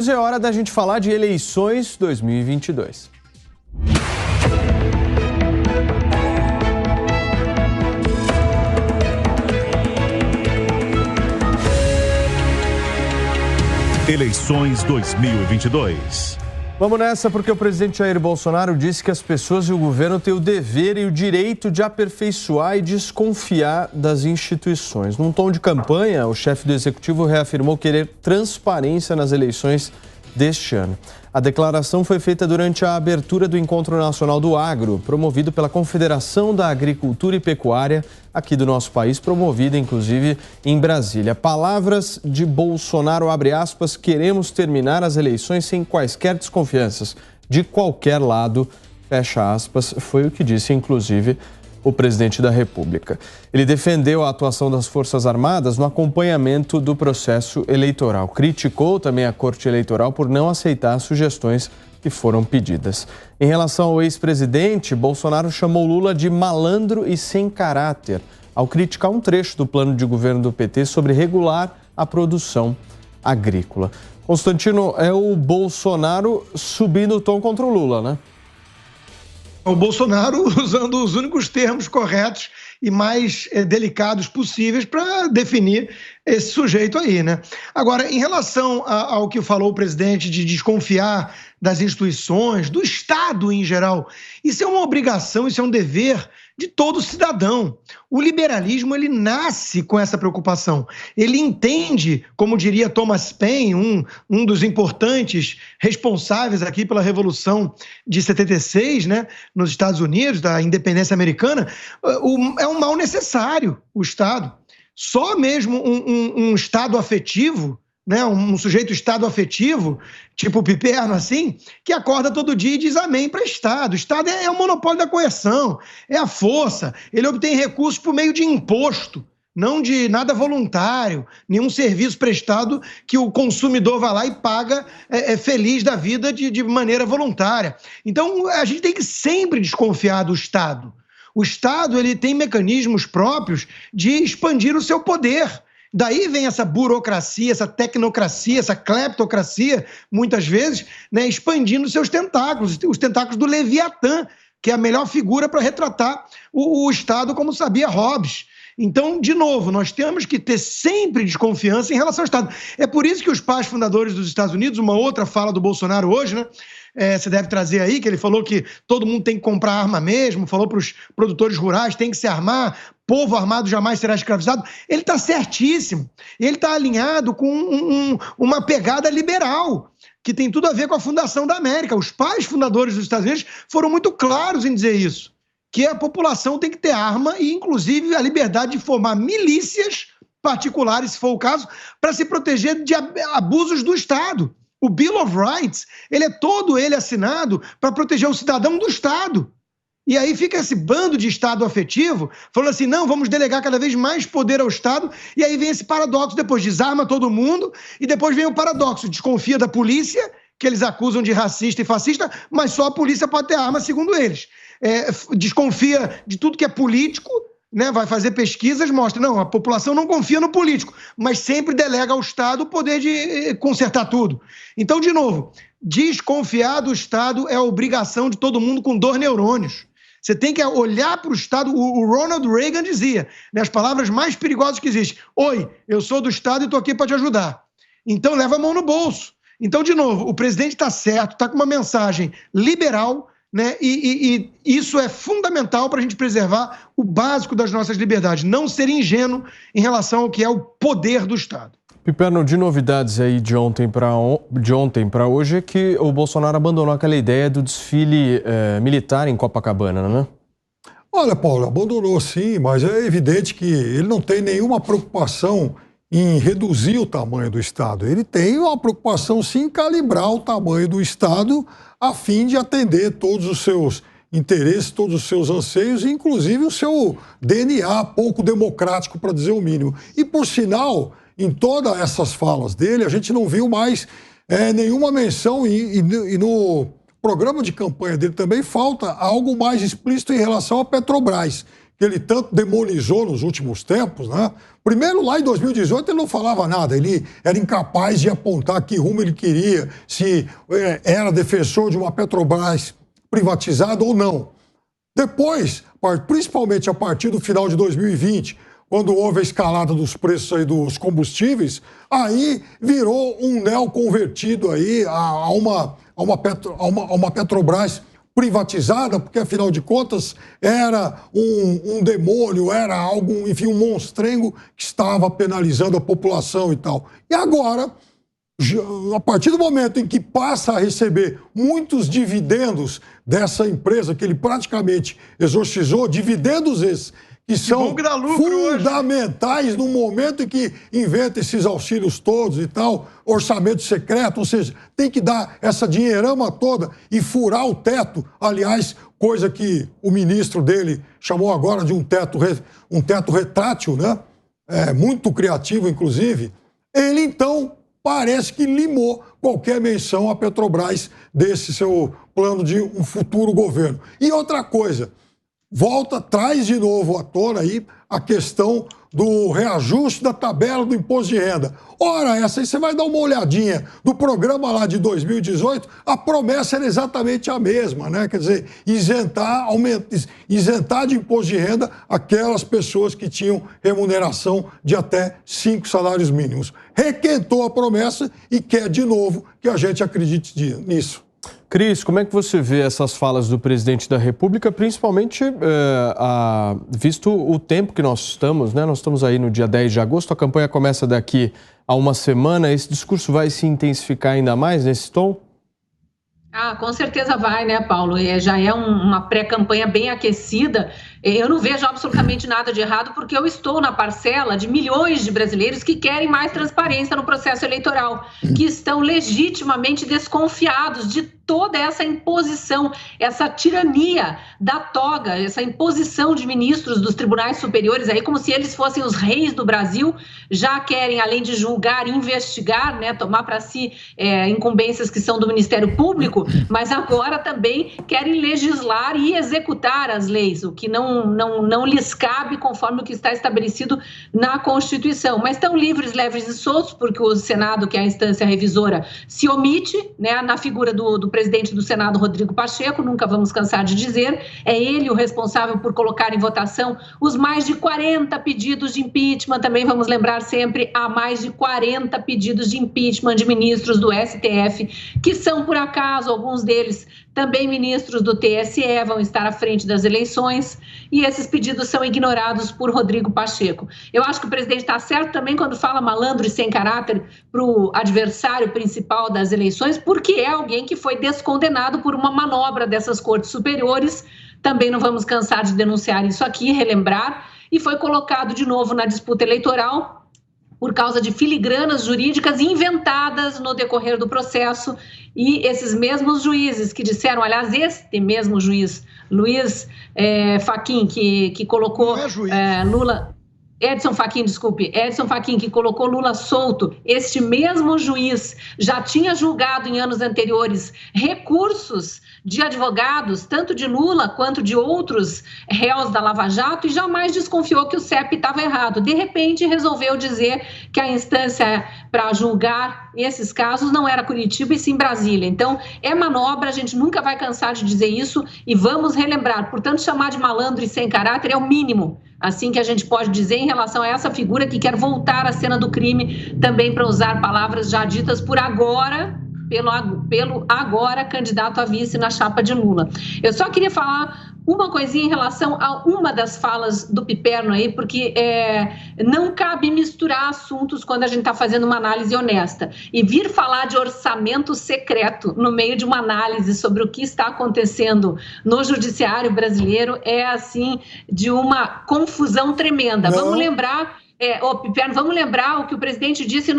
É hora da gente falar de eleições 2022. Eleições 2022. Vamos nessa porque o presidente Jair Bolsonaro disse que as pessoas e o governo têm o dever e o direito de aperfeiçoar e desconfiar das instituições. Num tom de campanha, o chefe do executivo reafirmou querer transparência nas eleições deste ano. A declaração foi feita durante a abertura do Encontro Nacional do Agro, promovido pela Confederação da Agricultura e Pecuária aqui do nosso país, promovida inclusive em Brasília. Palavras de Bolsonaro, abre aspas, queremos terminar as eleições sem quaisquer desconfianças de qualquer lado, fecha aspas, foi o que disse inclusive o presidente da República. Ele defendeu a atuação das Forças Armadas no acompanhamento do processo eleitoral. Criticou também a Corte Eleitoral por não aceitar as sugestões que foram pedidas. Em relação ao ex-presidente, Bolsonaro chamou Lula de malandro e sem caráter, ao criticar um trecho do plano de governo do PT sobre regular a produção agrícola. Constantino, é o Bolsonaro subindo o tom contra o Lula, né? O Bolsonaro usando os únicos termos corretos e mais delicados possíveis para definir esse sujeito aí, né? Agora, em relação ao que falou o presidente de desconfiar das instituições, do Estado em geral, isso é uma obrigação, isso é um dever de todo cidadão. O liberalismo, ele nasce com essa preocupação. Ele entende, como diria Thomas Paine, um dos importantes responsáveis aqui pela Revolução de 76, né, nos Estados Unidos, da independência americana, é um mal necessário, o Estado. Só mesmo um Estado afetivo, né, um sujeito estado afetivo, tipo Piperno assim, que acorda todo dia e diz amém para Estado. O Estado é o monopólio da coerção, é a força, ele obtém recursos por meio de imposto, não de nada voluntário, nenhum serviço prestado que o consumidor vai lá e paga feliz da vida de maneira voluntária. Então, a gente tem que sempre desconfiar do Estado. O Estado, ele tem mecanismos próprios de expandir o seu poder. Daí vem essa burocracia, essa tecnocracia, essa cleptocracia, muitas vezes, né, expandindo seus tentáculos, os tentáculos do Leviatã, que é a melhor figura para retratar o Estado como sabia Hobbes. Então, de novo, nós temos que ter sempre desconfiança em relação ao Estado. É por isso que os pais fundadores dos Estados Unidos, uma outra fala do Bolsonaro hoje, né? Você deve trazer aí, que ele falou que todo mundo tem que comprar arma mesmo, falou para os produtores rurais, tem que se armar, povo armado jamais será escravizado. Ele está certíssimo. Ele está alinhado com uma pegada liberal, que tem tudo a ver com a fundação da América. Os pais fundadores dos Estados Unidos foram muito claros em dizer isso, que a população tem que ter arma e, inclusive, a liberdade de formar milícias particulares, se for o caso, para se proteger de abusos do Estado. O Bill of Rights, ele é todo ele assinado para proteger o cidadão do Estado. E aí fica esse bando de Estado afetivo, falando assim, não, vamos delegar cada vez mais poder ao Estado, e aí vem esse paradoxo, depois desarma todo mundo, e depois vem o paradoxo, desconfia da polícia, que eles acusam de racista e fascista, mas só a polícia pode ter arma, segundo eles. Desconfia de tudo que é político, né, vai fazer pesquisas, mostra, não, a população não confia no político, mas sempre delega ao Estado o poder de consertar tudo. Então, de novo, desconfiar do Estado é a obrigação de todo mundo com 2 neurônios. Você tem que olhar para o Estado, o Ronald Reagan dizia, né, as palavras mais perigosas que existem, oi, eu sou do Estado e estou aqui para te ajudar. Então, leva a mão no bolso. Então, de novo, o presidente está certo, está com uma mensagem liberal, né? E isso é fundamental para a gente preservar o básico das nossas liberdades, não ser ingênuo em relação ao que é o poder do Estado. Piperno, de novidades aí de ontem para hoje é que o Bolsonaro abandonou aquela ideia do desfile militar em Copacabana, né? Olha, Paulo, abandonou sim, mas é evidente que ele não tem nenhuma preocupação em reduzir o tamanho do Estado. Ele tem uma preocupação sim em calibrar o tamanho do Estado a fim de atender todos os seus interesses, todos os seus anseios, inclusive o seu DNA pouco democrático, para dizer o mínimo. E, por sinal, em todas essas falas dele, a gente não viu mais nenhuma menção e no programa de campanha dele também falta algo mais explícito em relação à Petrobras, que ele tanto demonizou nos últimos tempos, né? Primeiro, lá em 2018, ele não falava nada, ele era incapaz de apontar que rumo ele queria, se era defensor de uma Petrobras privatizada ou não. Depois, principalmente a partir do final de 2020, quando houve a escalada dos preços aí dos combustíveis, aí virou um neoconvertido aí a uma Petrobras privatizada, porque, afinal de contas, era um demônio, era algo, enfim, um monstrengo que estava penalizando a população e tal. E agora, a partir do momento em que passa a receber muitos dividendos dessa empresa que ele praticamente exorcizou, dividendos esses que são fundamentais no momento em que inventa esses auxílios todos e tal, orçamento secreto, ou seja, tem que dar essa dinheirama toda e furar o teto, aliás, coisa que o ministro dele chamou agora de um teto retrátil, né? Muito criativo, inclusive. Ele, então, parece que limou qualquer menção à Petrobras desse seu plano de um futuro governo. E outra coisa, traz de novo à tona aí a questão do reajuste da tabela do imposto de renda. Ora, essa aí você vai dar uma olhadinha do programa lá de 2018, a promessa era exatamente a mesma, né? Quer dizer, isentar de imposto de renda aquelas pessoas que tinham remuneração de até 5 salários mínimos. Requentou a promessa e quer de novo que a gente acredite nisso. Cris, como é que você vê essas falas do presidente da República, principalmente visto o tempo que nós estamos, né? Nós estamos aí no dia 10 de agosto, a campanha começa daqui a uma semana, esse discurso vai se intensificar ainda mais nesse tom? Com certeza vai, né, Paulo? Já é uma pré-campanha bem aquecida. Eu não vejo absolutamente nada de errado, porque eu estou na parcela de milhões de brasileiros que querem mais transparência no processo eleitoral, que estão legitimamente desconfiados de toda essa imposição, essa tirania da toga, essa imposição de ministros dos tribunais superiores, aí como se eles fossem os reis do Brasil, já querem, além de julgar, investigar, né, tomar para si incumbências que são do Ministério Público, mas agora também querem legislar e executar as leis, o que não lhes cabe conforme o que está estabelecido na Constituição. Mas estão livres, leves e soltos, porque o Senado, que é a instância revisora, se omite, né, na figura do presidente do Senado, Rodrigo Pacheco, nunca vamos cansar de dizer, é ele o responsável por colocar em votação os mais de 40 pedidos de impeachment, também vamos lembrar sempre, há mais de 40 pedidos de impeachment de ministros do STF, que são, por acaso, alguns deles também ministros do TSE, vão estar à frente das eleições, e esses pedidos são ignorados por Rodrigo Pacheco. Eu acho que o presidente está certo também quando fala malandro e sem caráter para o adversário principal das eleições, porque é alguém que foi descondenado por uma manobra dessas cortes superiores, também não vamos cansar de denunciar isso aqui, relembrar, e foi colocado de novo na disputa eleitoral por causa de filigranas jurídicas inventadas no decorrer do processo, e esses mesmos juízes que disseram, aliás, este mesmo juiz, Luiz Fachin, que colocou Lula... Edson Fachin, que colocou Lula solto, este mesmo juiz já tinha julgado em anos anteriores recursos de advogados, tanto de Lula quanto de outros réus da Lava Jato, e jamais desconfiou que o CEP estava errado. De repente, resolveu dizer que a instância para julgar esses casos não era Curitiba e sim Brasília. Então, é manobra, a gente nunca vai cansar de dizer isso, e vamos relembrar. Portanto, chamar de malandro e sem caráter é o mínimo, assim que a gente pode dizer em relação a essa figura que quer voltar à cena do crime, também para usar palavras já ditas por agora, pelo agora candidato a vice na chapa de Lula. Eu só queria falar uma coisinha em relação a uma das falas do Piperno aí, porque não cabe misturar assuntos quando a gente está fazendo uma análise honesta. E vir falar de orçamento secreto no meio de uma análise sobre o que está acontecendo no judiciário brasileiro é, assim, de uma confusão tremenda. Não. Vamos lembrar, Piperno, vamos lembrar o que o presidente disse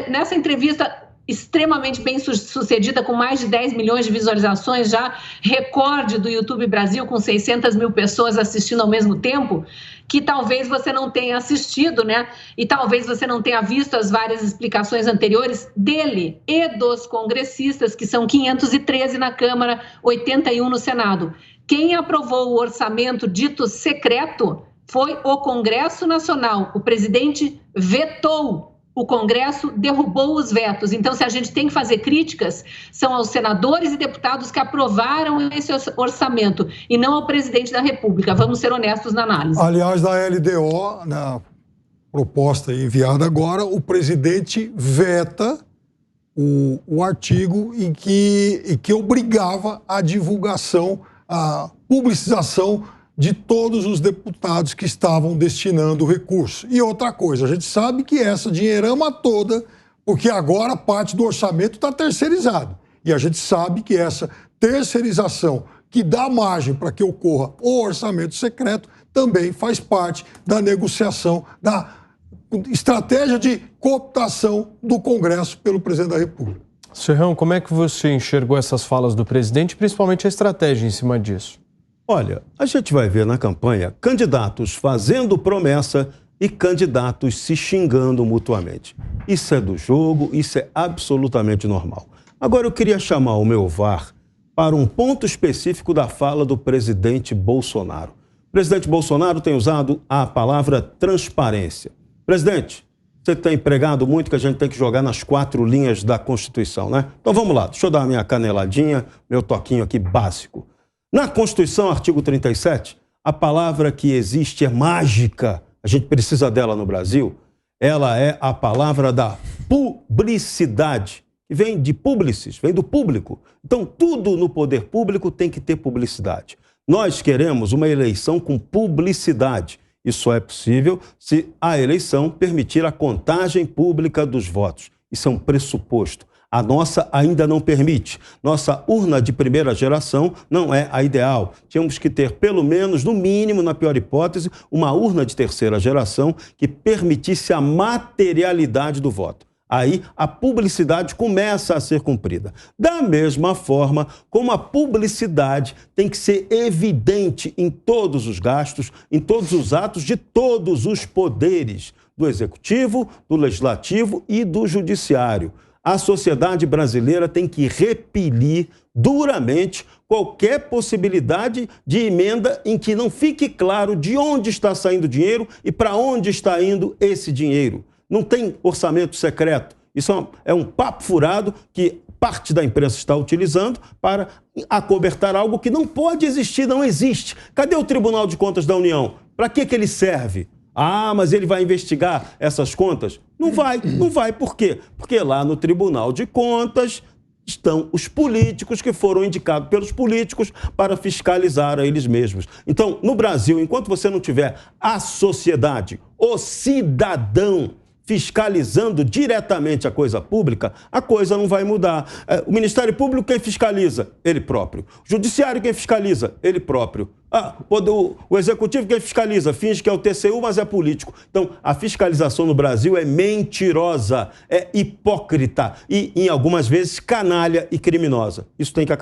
nessa entrevista extremamente bem sucedida, com mais de 10 milhões de visualizações, já recorde do YouTube Brasil, com 600 mil pessoas assistindo ao mesmo tempo, que talvez você não tenha assistido, né? E talvez você não tenha visto as várias explicações anteriores dele e dos congressistas, que são 513 na Câmara, 81 no Senado. Quem aprovou o orçamento dito secreto foi o Congresso Nacional. O presidente vetou. O Congresso derrubou os vetos. Então, se a gente tem que fazer críticas, são aos senadores e deputados que aprovaram esse orçamento e não ao presidente da República. Vamos ser honestos na análise. Aliás, na LDO, na proposta enviada agora, o presidente veta o artigo em que obrigava a divulgação, a publicização de todos os deputados que estavam destinando o recurso. E outra coisa, a gente sabe que essa dinheirama toda, porque agora parte do orçamento está terceirizado. E a gente sabe que essa terceirização que dá margem para que ocorra o orçamento secreto também faz parte da negociação, da estratégia de cooptação do Congresso pelo presidente da República. Serrão, como é que você enxergou essas falas do presidente, principalmente a estratégia em cima disso? Olha, a gente vai ver na campanha candidatos fazendo promessa e candidatos se xingando mutuamente. Isso é do jogo, isso é absolutamente normal. Agora eu queria chamar o meu VAR para um ponto específico da fala do presidente Bolsonaro. O presidente Bolsonaro tem usado a palavra transparência. Presidente, você tem pregado muito que a gente tem que jogar nas 4 linhas da Constituição, né? Então vamos lá, deixa eu dar a minha caneladinha, meu toquinho aqui básico. Na Constituição, artigo 37, a palavra que existe é mágica, a gente precisa dela no Brasil, ela é a palavra da publicidade, que vem de publicis, vem do público. Então, tudo no poder público tem que ter publicidade. Nós queremos uma eleição com publicidade. Isso só é possível se a eleição permitir a contagem pública dos votos. Isso é um pressuposto. A nossa ainda não permite. Nossa urna de primeira geração não é a ideal. Tínhamos que ter, pelo menos, no mínimo, na pior hipótese, uma urna de terceira geração que permitisse a materialidade do voto. Aí a publicidade começa a ser cumprida. Da mesma forma como a publicidade tem que ser evidente em todos os gastos, em todos os atos de todos os poderes, do Executivo, do Legislativo e do Judiciário. A sociedade brasileira tem que repelir duramente qualquer possibilidade de emenda em que não fique claro de onde está saindo o dinheiro e para onde está indo esse dinheiro. Não tem orçamento secreto. Isso é um papo furado que parte da imprensa está utilizando para acobertar algo que não pode existir, não existe. Cadê o Tribunal de Contas da União? Para que ele serve? Ah, mas ele vai investigar essas contas? Não vai. Por quê? Porque lá no Tribunal de Contas estão os políticos que foram indicados pelos políticos para fiscalizar a eles mesmos. Então, no Brasil, enquanto você não tiver a sociedade, o cidadão fiscalizando diretamente a coisa pública, a coisa não vai mudar. O Ministério Público, quem fiscaliza? Ele próprio. O Judiciário, quem fiscaliza? Ele próprio. O Executivo, quem fiscaliza? Finge que é o TCU, mas é político. Então, a fiscalização no Brasil é mentirosa, é hipócrita e, em algumas vezes, canalha e criminosa. Isso tem que acabar.